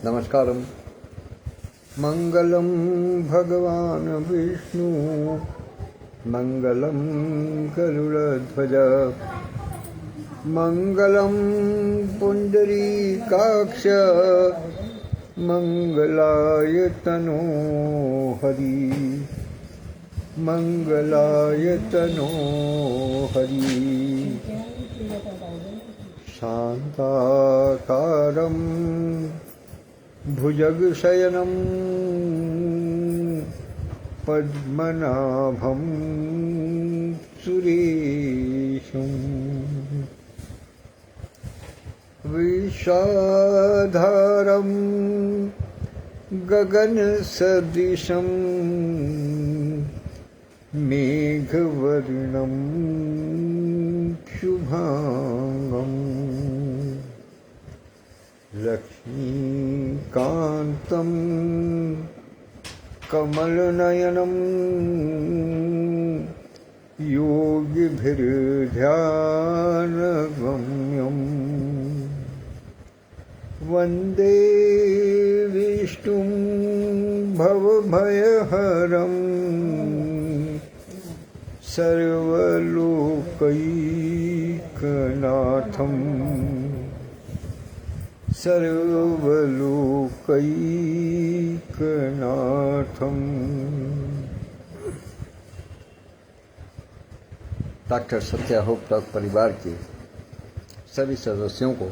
नमस्कारम। मंगलम भगवान विष्णु मंगलम गरुड़ध्वज मंगलम पुंडरीकाक्ष मंगलाय तनो हरि मंगलाय तनो हरि। शांताकारं भुजगशयनं पद्मनाभं सुरेशं विषाधारं गगनसदृशं मेघवर्णं शुभांगं लक्ष्मीकान्तं कमलनयनं योगिभिर्ध्यानगम्यं वन्दे विष्णुं भवभयहरं सर्वलोकैकनाथं सर्वलोकैकनाथं। डॉक्टर सत्या होप तक परिवार के सभी सदस्यों को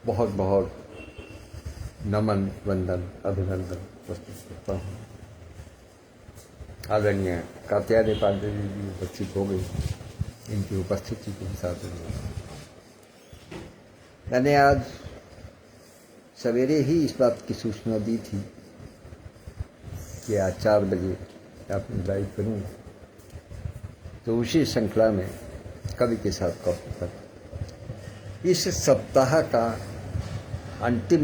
बहुत बहुत नमन, वंदन, अभिनंदन प्रस्तुत करता हूँ। आदरणीय कात्यायनी पांडे जी भी उपस्थित हो गई, इनकी उपस्थिति के साथ मैंने आज सवेरे ही इस बात की सूचना दी थी कि आज 4 बजे अपनी लाइव करूँगा, तो उसी श्रृंखला में कवि के साथ कॉपी पर इस सप्ताह का अंतिम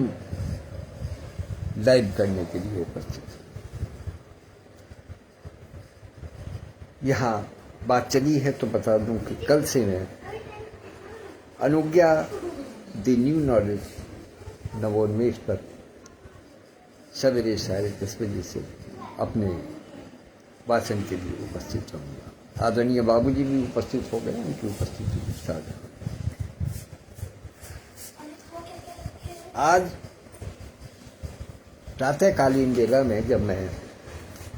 लाइव करने के लिए उपस्थित। यहाँ बात चली है तो बता दूं कि कल से मैं अनुज्ञा द न्यू नॉलेज नवोन्मेष पर सवेरे 10:30 बजे से अपने वाचन के लिए उपस्थित रहूँगा। आदरणीय बाबूजी भी उपस्थित हो गए, उनकी उपस्थिति के साथ आज प्रातःकालीन बेला में जब मैं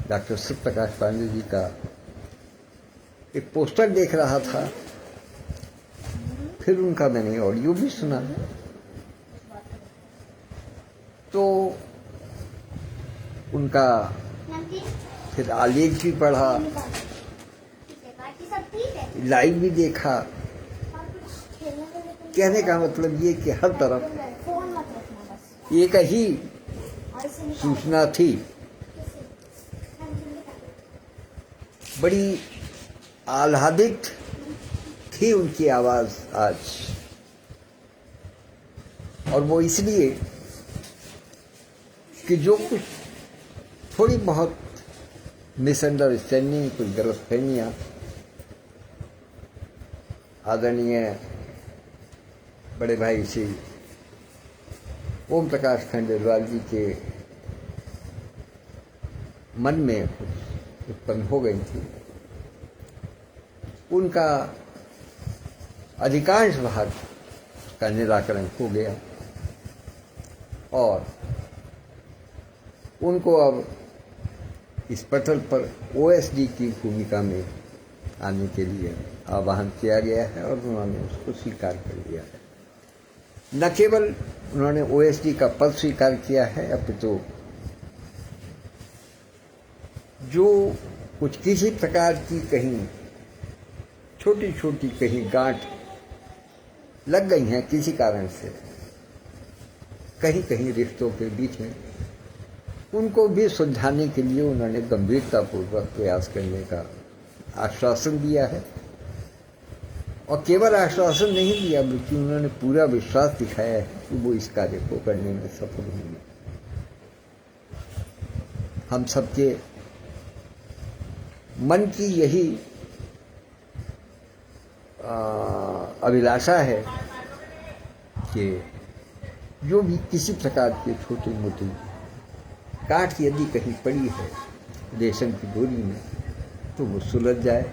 डॉक्टर सत्यप्रकाश पांडे जी का एक पोस्टर देख रहा था, फिर उनका मैंने ऑडियो भी सुना, तो उनका फिर आलेख भी पढ़ा, लाइव भी देखा। कहने का मतलब ये कि हर तरफ एक ही सूचना थी, बड़ी आह्लादित थी उनकी आवाज़ आज, और वो इसलिए कि जो कुछ थोड़ी बहुत मिसअंडरस्टैंडिंग, कुछ गलतफहमियाँ आदरणीय बड़े भाई श्री ओम प्रकाश खंडेलवाल जी के मन में उत्पन्न हो गई थी, उनका अधिकांश भाग का निराकरण हो गया और उनको अब इस पटल पर ओएसडी की भूमिका में आने के लिए आह्वान किया गया है और उन्होंने उसको स्वीकार कर लिया है। न केवल उन्होंने ओएसडी का पद स्वीकार किया है, अपितु जो कुछ किसी प्रकार की कहीं छोटी छोटी कहीं गांठ लग गई हैं किसी कारण से कहीं कहीं रिश्तों के बीच में, उनको भी सुलझाने के लिए उन्होंने गंभीरतापूर्वक प्रयास करने का आश्वासन दिया है। और केवल आश्वासन नहीं दिया बल्कि उन्होंने पूरा विश्वास दिखाया है कि वो इस कार्य को करने में सफल होंगे। हम सबके मन की यही अभिलाषा है कि जो भी किसी प्रकार के छोटे मोटे काट यदि कहीं पड़ी है रेशम की डोरी में तो वो सुलझ जाए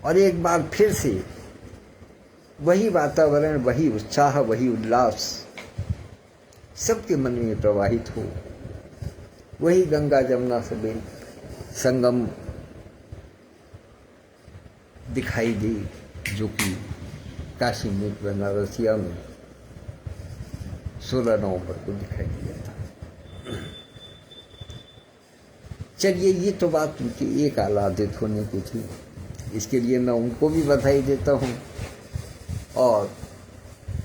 और एक बार फिर से वही वातावरण, वही उत्साह, वही उल्लास सबके मन में प्रवाहित हो, वही गंगा जमुना समेत संगम दिखाई दे जो कि काशी में बनारसिया में 16 नवंबर को दिखाई दिया था। चलिए, ये तो बात उनकी एक आह्लादित होने की थी, इसके लिए मैं उनको भी बधाई देता हूँ और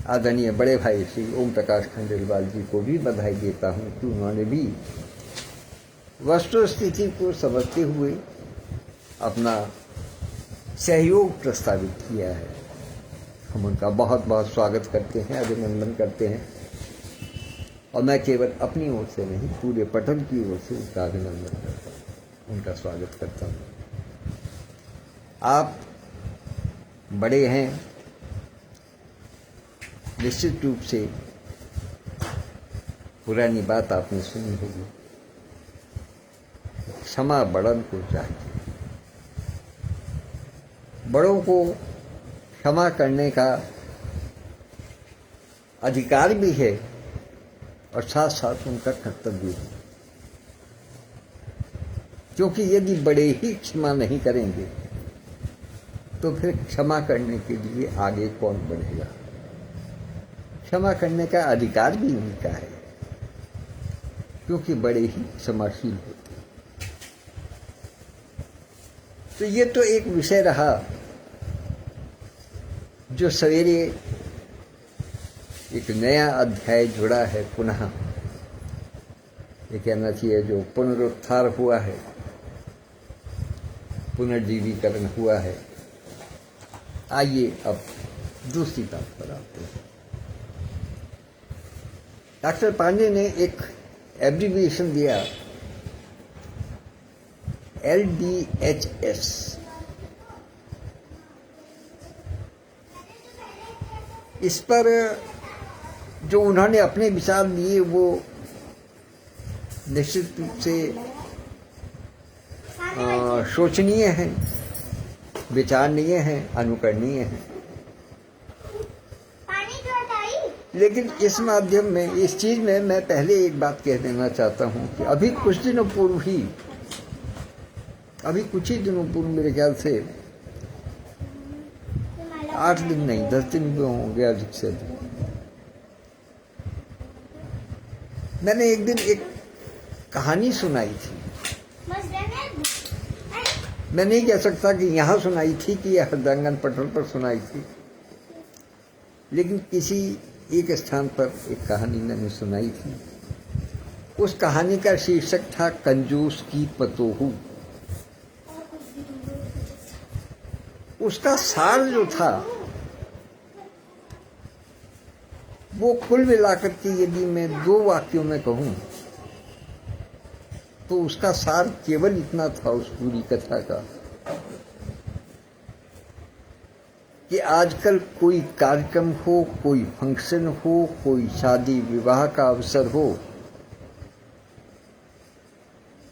आदरणीय बड़े भाई श्री ओम प्रकाश खंडेलवाल जी को भी बधाई देता हूँ कि उन्होंने भी वस्तु स्थिति को समझते हुए अपना सहयोग प्रस्तावित किया है। हम उनका बहुत बहुत स्वागत करते हैं, अभिनंदन करते हैं और मैं केवल अपनी ओर से नहीं, पूरे पटल की ओर से उसका अभिनंदन करता हूँ, उनका स्वागत करता हूँ। आप बड़े हैं, निश्चित रूप से पुरानी बात आपने सुनी होगी, क्षमा बड़न को चाहिए। बड़ों को क्षमा करने का अधिकार भी है और साथ साथ उनका कर्तव्य भी, क्योंकि यदि बड़े ही क्षमा नहीं करेंगे तो फिर क्षमा करने के लिए आगे कौन बढ़ेगा। क्षमा करने का अधिकार भी उनका है क्योंकि बड़े ही क्षमाशील होते हैं। तो ये तो एक विषय रहा जो सवेरे एक नया अध्याय जुड़ा है, पुनः ये कहना चाहिए जो पुनरुत्थान हुआ है, पुनर्जीवीकरण हुआ है। आइए अब दूसरी बात पर आते हैं। डॉक्टर पांडे ने एक एब्रिविएशन दिया LDHS। इस पर जो उन्होंने अपने विचार दिए वो निश्चित रूप से शोचनीय हैं, विचारणीय हैं, अनुकरणीय हैं। लेकिन इस माध्यम में, इस चीज में मैं पहले एक बात कह देना चाहता हूं कि अभी कुछ ही दिनों पूर्व मेरे ख्याल से 8 दिन नहीं 10 दिन भी होंगे अधिक से अधिक, मैंने एक दिन एक कहानी सुनाई थी। मैं नहीं कह सकता कि यहाँ सुनाई थी कि यह हृदयंगन पटल पर सुनाई थी, लेकिन किसी एक स्थान पर एक कहानी मैंने सुनाई थी। उस कहानी का शीर्षक था कंजूस की पतोहू। उसका सार जो था वो कुल मिलाकर के यदि मैं 2 वाक्यों में कहूं तो उसका सार केवल इतना था उस पूरी कथा का कि आजकल कोई कार्यक्रम हो, कोई फंक्शन हो, कोई शादी विवाह का अवसर हो,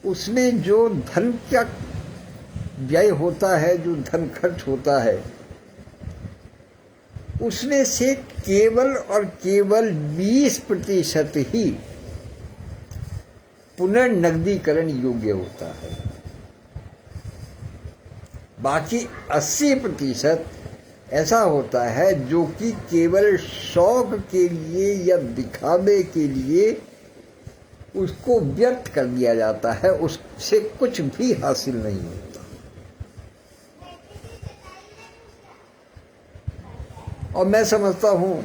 उसमें जो धन का व्यय होता है, जो धन खर्च होता है, उसमें से केवल और केवल 20% ही पुनर्नगदीकरण योग्य होता है। बाकी 80% ऐसा होता है जो कि केवल शौक के लिए या दिखावे के लिए उसको व्यर्थ कर दिया जाता है, उससे कुछ भी हासिल नहीं होता। और मैं समझता हूं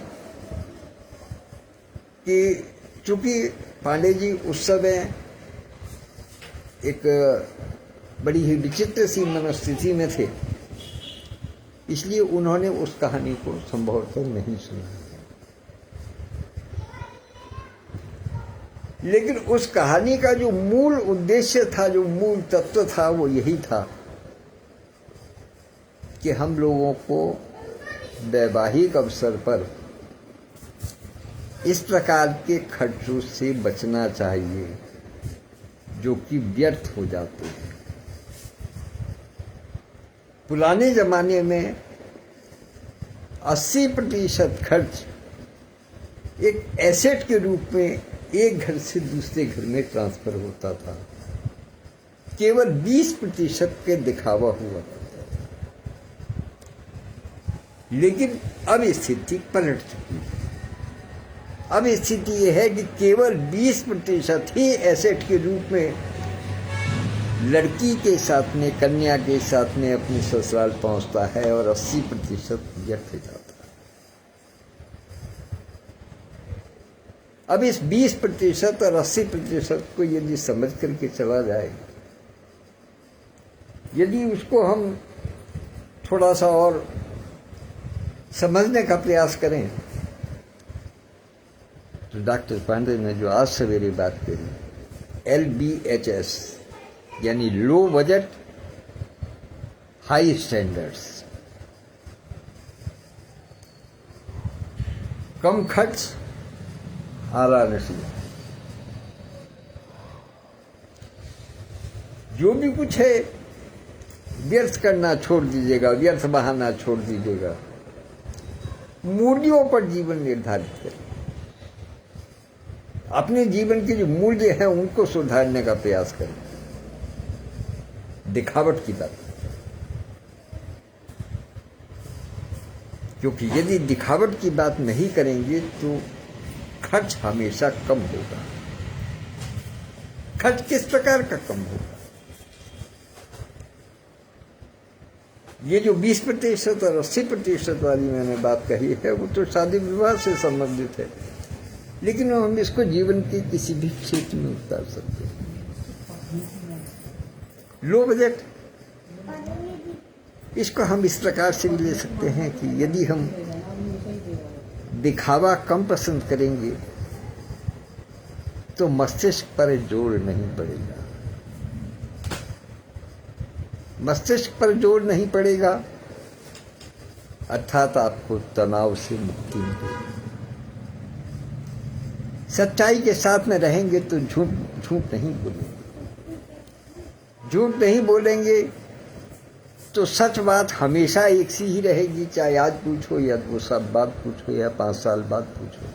कि चूंकि पांडे जी उस समय एक बड़ी ही विचित्र सी मनस्थिति में थे, इसलिए उन्होंने उस कहानी को संभवतः नहीं सुना। लेकिन उस कहानी का जो मूल उद्देश्य था, जो मूल तत्व था, वो यही था कि हम लोगों को वैवाहिक अवसर पर इस प्रकार के खर्चों से बचना चाहिए जो कि व्यर्थ हो जाते हैं। पुराने जमाने में 80% खर्च एक एसेट के रूप में एक घर से दूसरे घर में ट्रांसफर होता था, केवल 20% के दिखावा हुआ करता था। लेकिन अब स्थिति पलट चुकी है। अब स्थिति यह है कि केवल 20% ही एसेट के रूप में लड़की के साथ में, कन्या के साथ में अपने ससुराल पहुंचता है और 80% व्यर्थ हो जाता है। अब इस 20% और 80% को यदि समझ करके चला जाए, यदि उसको हम थोड़ा सा और समझने का प्रयास करें, तो डॉक्टर पांडे ने जो आज सवेरे बात करी, LBHS यानी लो बजट हाई स्टैंडर्ड्स, कम खर्च आला नसीब, जो भी कुछ है व्यर्थ करना छोड़ दीजिएगा, व्यर्थ बहाना छोड़ दीजिएगा, मूल्यों पर जीवन निर्धारित करें। अपने जीवन के जो मूल्य हैं उनको सुधारने का प्रयास करें, दिखावट की बात। क्योंकि यदि दिखावट की बात नहीं करेंगे तो खर्च हमेशा कम होगा। खर्च किस प्रकार का कम होगा? ये जो 20% और 80% वाली मैंने बात कही है वो तो शादी विवाह से संबंधित है, लेकिन हम इसको जीवन के किसी भी क्षेत्र में उतार सकते हैं। लो बजट, इसको हम इस प्रकार से भी ले सकते हैं कि यदि हम दिखावा कम पसंद करेंगे तो मस्तिष्क पर जोर नहीं पड़ेगा। मस्तिष्क पर जोर नहीं पड़ेगा अर्थात आपको तनाव से मुक्ति मिलेगी। सच्चाई के साथ में रहेंगे तो झूठ नहीं बोलेंगे। झूठ नहीं बोलेंगे तो सच बात हमेशा एक सी ही रहेगी, चाहे आज पूछो या 2 साल बाद पूछो या 5 साल बाद पूछो।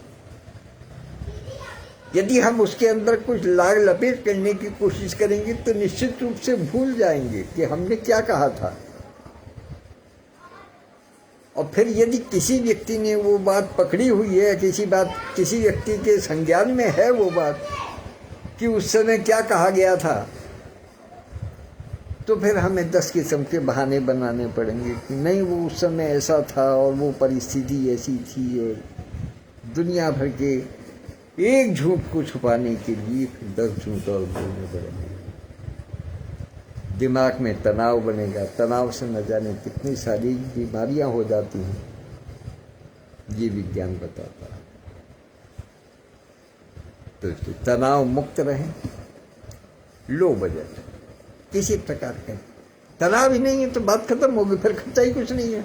यदि हम उसके अंदर कुछ लाग लपेट करने की कोशिश करेंगे तो निश्चित रूप से भूल जाएंगे कि हमने क्या कहा था। और फिर यदि किसी व्यक्ति ने वो बात पकड़ी हुई है, किसी व्यक्ति के संज्ञान में है वो बात कि उस समय क्या कहा गया था, तो फिर हमें 10 किस्म के बहाने बनाने पड़ेंगे कि नहीं वो उस समय ऐसा था और वो परिस्थिति ऐसी थी, और दुनिया भर के एक झूठ को छुपाने के लिए फिर 10 झूठ और बोलने पड़ेंगे। दिमाग में तनाव बनेगा, तनाव से न जाने कितनी सारी बीमारियां हो जाती हैं, ये विज्ञान बताता है। तो तनाव मुक्त रहें, लो बजट किसी प्रकार का तनाव ही नहीं है तो बात खत्म होगी, फिर खर्चा ही कुछ नहीं है।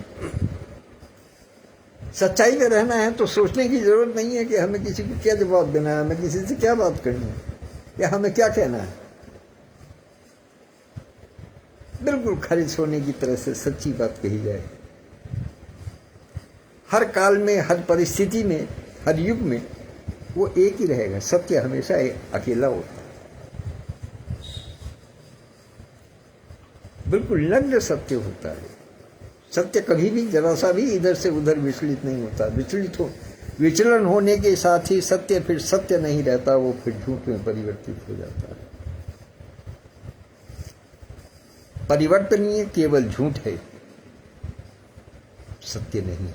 सच्चाई में रहना है तो सोचने की जरूरत नहीं है कि हमें किसी को क्या जवाब देना है, हमें किसी से क्या बात करनी है या हमें क्या कहना है। बिल्कुल खारिज होने की तरह से सच्ची बात कही जाए। हर काल में, हर परिस्थिति में, हर युग में वो एक ही रहेगा। सत्य हमेशा अकेला होता है। बिल्कुल नग्न सत्य होता है। सत्य कभी भी जरा सा भी इधर से उधर विचलित नहीं होता। विचलन होने के साथ ही सत्य फिर सत्य नहीं रहता, वो फिर झूठ में परिवर्तित हो जाता है। परिवर्तनीय केवल झूठ है, सत्य नहीं है।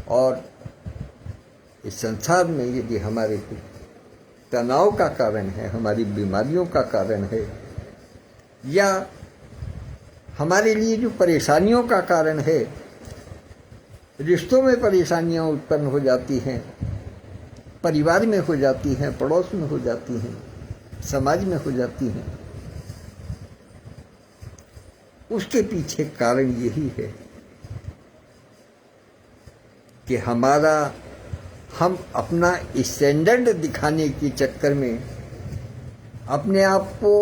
और इस संसार में यदि हमारे तनाव का कारण है, हमारी बीमारियों का कारण है, या हमारे लिए जो परेशानियों का कारण है, रिश्तों में परेशानियां उत्पन्न हो जाती हैं, परिवार में हो जाती हैं, पड़ोस में हो जाती हैं, समाज में हो जाती हैं, उसके पीछे कारण यही है कि हम अपना स्टैंडर्ड दिखाने के चक्कर में, अपने आप को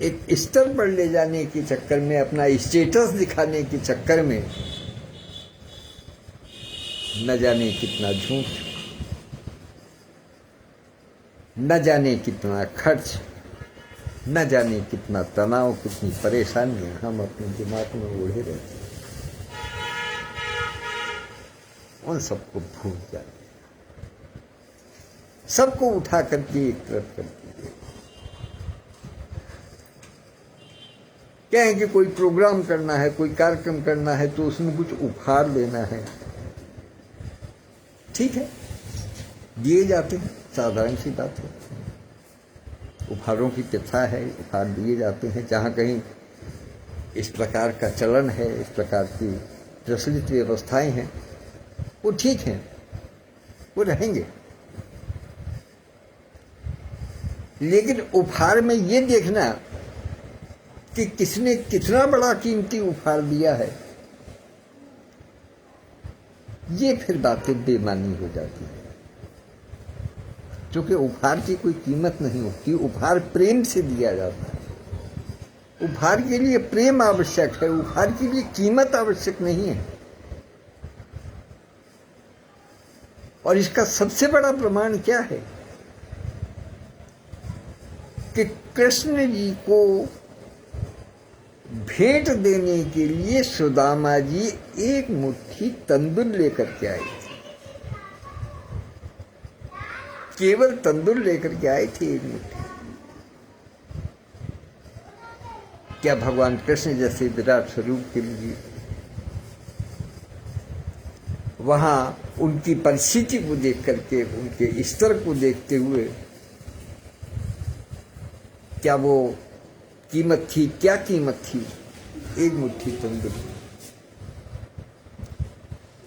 एक स्तर पर ले जाने के चक्कर में, अपना स्टेटस दिखाने के चक्कर में न जाने कितना झूठ, न जाने कितना खर्च, न जाने कितना तनाव, कितनी परेशानियां हम अपने दिमाग में ओढ़े रहते हैं। उन सबको भूल जाते, सबको उठा करके एक तरफ कर दीजिए। क्या है कि कोई प्रोग्राम करना है, कोई कार्यक्रम करना है, तो उसमें कुछ उपहार लेना है, ठीक है, दिए जाते हैं, साधारण सी बात है। उपहारों की प्रथा है, उपहार दिए जाते हैं। जहाँ कहीं इस प्रकार का चलन है, इस प्रकार की प्रचलित व्यवस्थाएं हैं, वो ठीक हैं, वो रहेंगे। लेकिन उपहार में ये देखना कि किसने कितना बड़ा कीमती उपहार दिया है, ये फिर बातें बेमानी हो जाती है। क्योंकि उपहार की कोई कीमत नहीं होती, उपहार प्रेम से दिया जाता है। उपहार के लिए प्रेम आवश्यक है, उपहार के लिए कीमत आवश्यक नहीं है। और इसका सबसे बड़ा प्रमाण क्या है कि कृष्ण जी को भेंट देने के लिए सुदामा जी एक मुट्ठी तंदूर लेकर के आए थे। केवल तंदूर लेकर के आए थे, एक मुट्ठी। क्या भगवान कृष्ण जैसे विराट स्वरूप के लिए वहां उनकी परिस्थिति को देख करके, उनके स्तर को देखते हुए, क्या वो कीमत थी? क्या कीमत थी एक मुट्ठी तंदूर?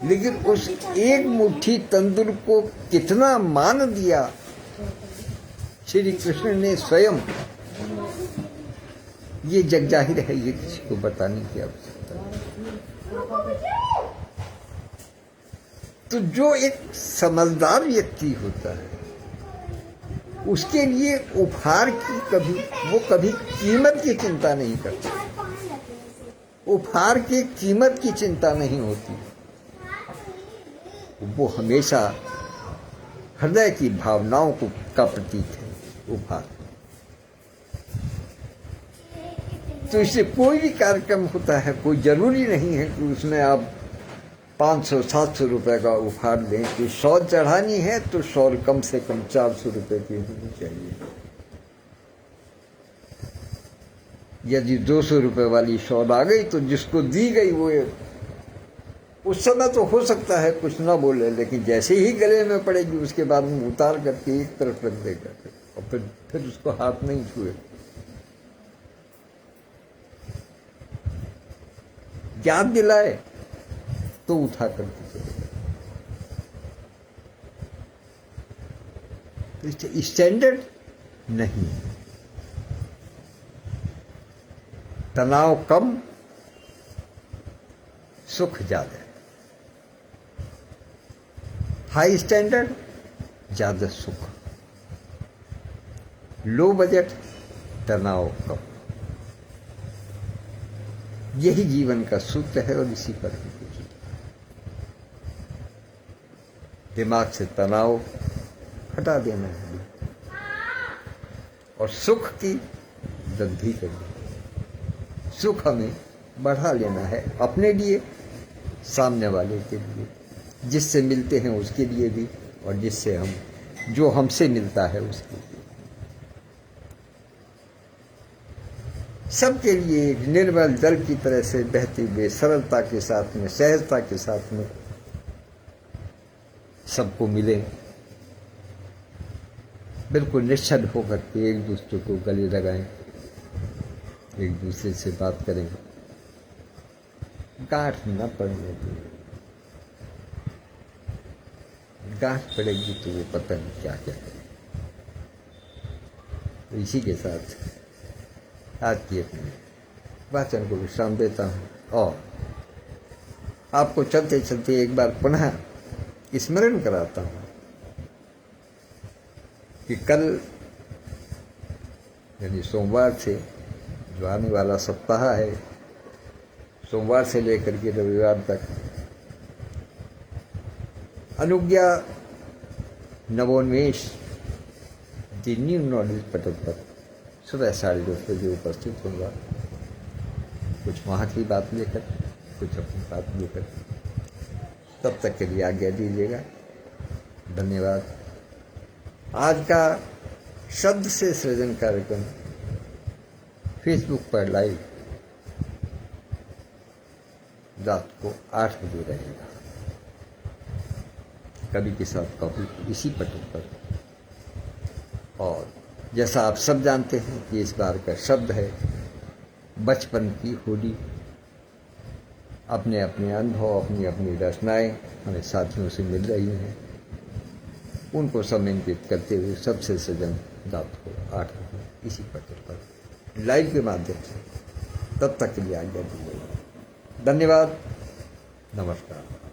लेकिन उस एक मुट्ठी तंदूर को कितना मान दिया श्री कृष्ण ने स्वयं, ये जग जाहिर है, ये किसी को बताने की आवश्यकता नहीं। तो जो एक समझदार व्यक्ति होता है, उसके लिए उपहार की कभी कीमत की चिंता नहीं करता, उपहार की कीमत की चिंता नहीं होती। वो हमेशा हृदय की भावनाओं का प्रतीक है उपहार। तो इससे कोई भी कार्यक्रम होता है, कोई जरूरी नहीं है कि उसमें आप 500-700 रुपए का उपहार लें। कि 100 चढ़ानी है तो 100 कम से कम 400 रुपए की होनी चाहिए। यदि 200 रुपए वाली शॉल आ गई तो जिसको दी गई वो उस समय तो हो सकता है कुछ ना बोले, लेकिन जैसे ही गले में पड़ेगी उसके बाद में उतार करके एक तरफ रख देगा और फिर उसको हाथ नहीं छुए। याद दिलाए तो उठा करके चलेगा। तो स्टैंडर्ड नहीं, तनाव कम, सुख ज्यादा। हाई स्टैंडर्ड, ज्यादा सुख। लो बजट, तनाव कम। यही जीवन का सूत्र है और इसी पर ही दिमाग से तनाव हटा देना है और सुख की वृद्धि करनी। सुख हमें बढ़ा लेना है, अपने लिए, सामने वाले के लिए, जिससे मिलते हैं उसके लिए भी, और जो हमसे मिलता है उसके लिए। सबके लिए निर्मल जल की तरह से बहते हुए सरलता के साथ में, सहजता के साथ में सबको मिले। बिल्कुल निश्चल होकर के एक दूसरे को गले लगाएं, एक दूसरे से बात करें, गांठ न पड़ने दें। गांठ पड़ेगी तो वो पता नहीं क्या क्या करें। तो इसी के साथ आज की अपने वाचन को विश्राम देता हूँ और आपको चलते चलते एक बार पुनः स्मरण कराता हूँ कि कल यानी सोमवार से जो आने वाला सप्ताह है, सोमवार से लेकर के रविवार तक अनुज्ञा नवोन्मेष द न्यू नॉलेज पटल पर सुबह 10:30 बजे उपस्थित होगा। कुछ वहाँ की बात लेकर, कुछ अपनी बात लेकर। तब तक के लिए आज्ञा दीजिएगा। धन्यवाद। आज का शब्द से सृजन कार्यक्रम फेसबुक पर लाइव रात को 8 बजे रहेगा। कवि के साथ कॉपी इसी पटल पर। और जैसा आप सब जानते हैं कि इस बार का शब्द है बचपन की होली। अपने अपने अनुभव, अपनी अपनी रचनाएं हमें साथियों से मिल रही हैं। उनको समन्वित करते हुए सबसे सजन रात को 8 बजे इसी पटल पर लाइव के माध्यम से। तब तक के लिए आज्ञा दीजिएगा। धन्यवाद। नमस्कार।